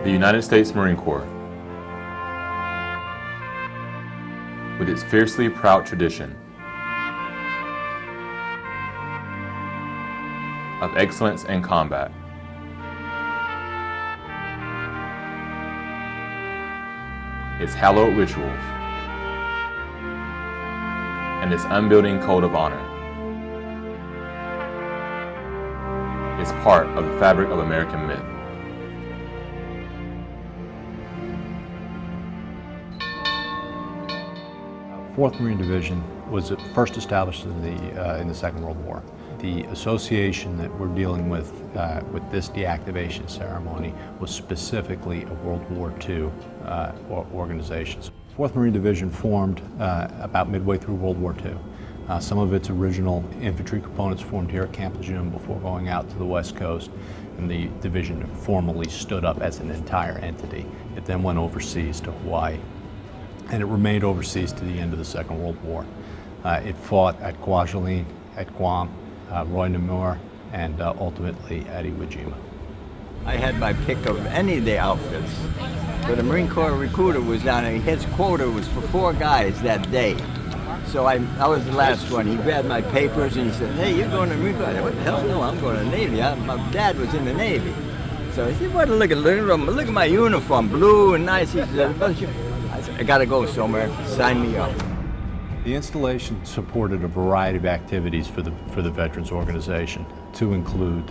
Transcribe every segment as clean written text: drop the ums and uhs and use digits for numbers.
The United States Marine Corps, with its fiercely proud tradition of excellence in combat, its hallowed rituals, and its unbuilding code of honor, is part of the fabric of American myth. Fourth Marine Division was first established in the Second World War. The association that we're dealing with this deactivation ceremony was specifically a World War II organization. Fourth Marine Division formed about midway through World War II. Some of its original infantry components formed here at Camp Lejeune before going out to the West Coast, and the division formally stood up as an entire entity. It then went overseas to Hawaii, and it remained overseas to the end of the Second World War. It fought at Kwajalein, at Guam, Roy Namur, and ultimately at Iwo Jima. I had my pick of any of the outfits, but the Marine Corps recruiter was down and his quota was for 4 guys that day. So I was the last one. He grabbed my papers and he said, "Hey, you're going to the Marine Corps?" I said, "What the hell? No, I'm going to the Navy. My dad was in the Navy." So he said, "What? Look at my uniform, blue and nice." He said, I said, "I got to go somewhere. Sign me up." The installation supported a variety of activities for the Veterans Organization, to include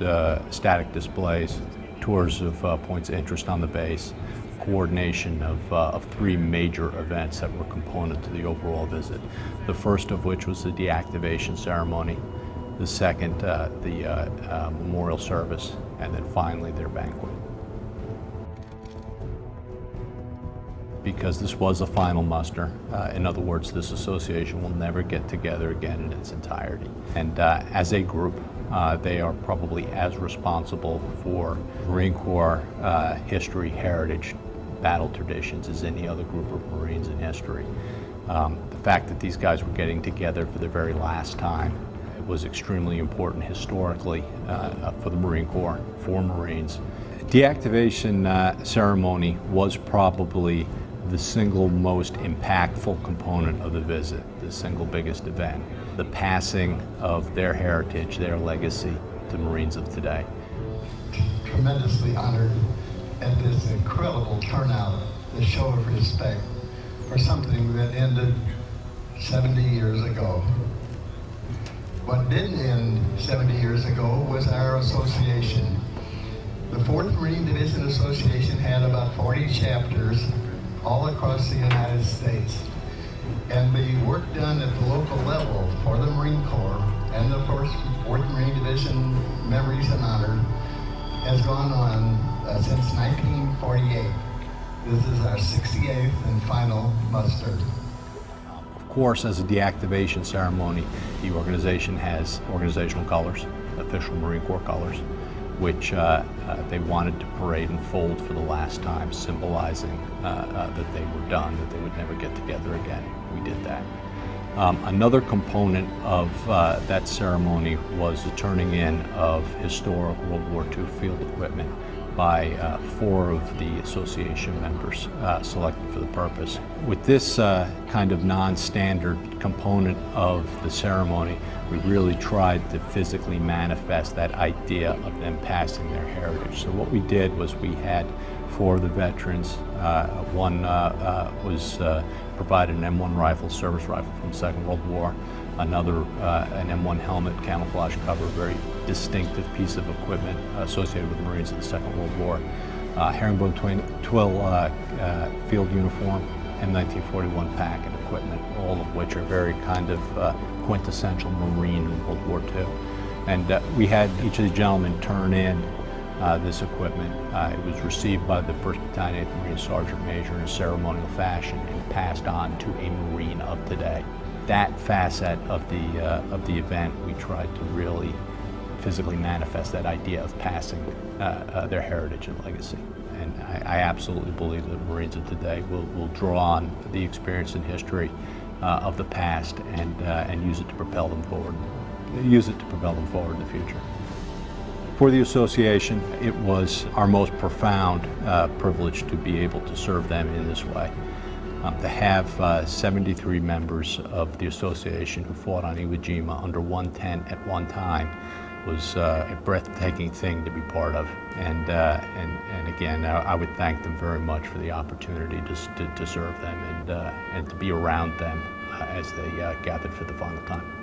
static displays, tours of points of interest on the base, coordination of 3 major events that were component to the overall visit. The first of which was the deactivation ceremony, the second the memorial service, and then finally their banquet. Because this was a final muster. In other words, this association will never get together again in its entirety. And as a group, they are probably as responsible for Marine Corps history, heritage, battle traditions as any other group of Marines in history. The fact that these guys were getting together for the very last time, it was extremely important historically for the Marine Corps, for Marines. Deactivation ceremony was probably the single most impactful component of the visit, the single biggest event, the passing of their heritage, their legacy to Marines of today. Tremendously honored at this incredible turnout, this show of respect for something that ended 70 years ago. What didn't end 70 years ago was our association. The 4th Marine Division Association had about 40 chapters all across the United States. And the work done at the local level for the Marine Corps and the 4th Marine Division Memories and Honor has gone on since 1948. This is our 68th and final muster. Of course, as a deactivation ceremony, the organization has organizational colors, official Marine Corps colors, which they wanted to parade and fold for the last time, symbolizing that they were done, that they would never get together again. We did that. Another component of that ceremony was the turning in of historic World War II field equipment by 4 of the association members selected for the purpose. With this kind of non-standard component of the ceremony, we really tried to physically manifest that idea of them passing their heritage. So what we did was we had 4 of the veterans. One was provided an M1 rifle, service rifle from the Second World War. Another, an M1 helmet, camouflage cover, very distinctive piece of equipment associated with the Marines of the Second World War. Herringbone twill field uniform, M1941 pack and equipment, all of which are very kind of quintessential Marine in World War II. And we had each of the gentlemen turn in this equipment. It was received by the 1st Battalion 8th Marine Sergeant Major in a ceremonial fashion and passed on to a Marine of today. That facet of the event, we tried to really physically manifest that idea of passing their heritage and legacy. And I absolutely believe that Marines of today will draw on the experience and history of the past and use it to propel them forward. Use it to propel them forward in the future. For the association, it was our most profound privilege to be able to serve them in this way. To have 73 members of the association who fought on Iwo Jima under one tent at one time was a breathtaking thing to be part of. And again, I would thank them very much for the opportunity to serve them and to be around them as they gathered for the final time.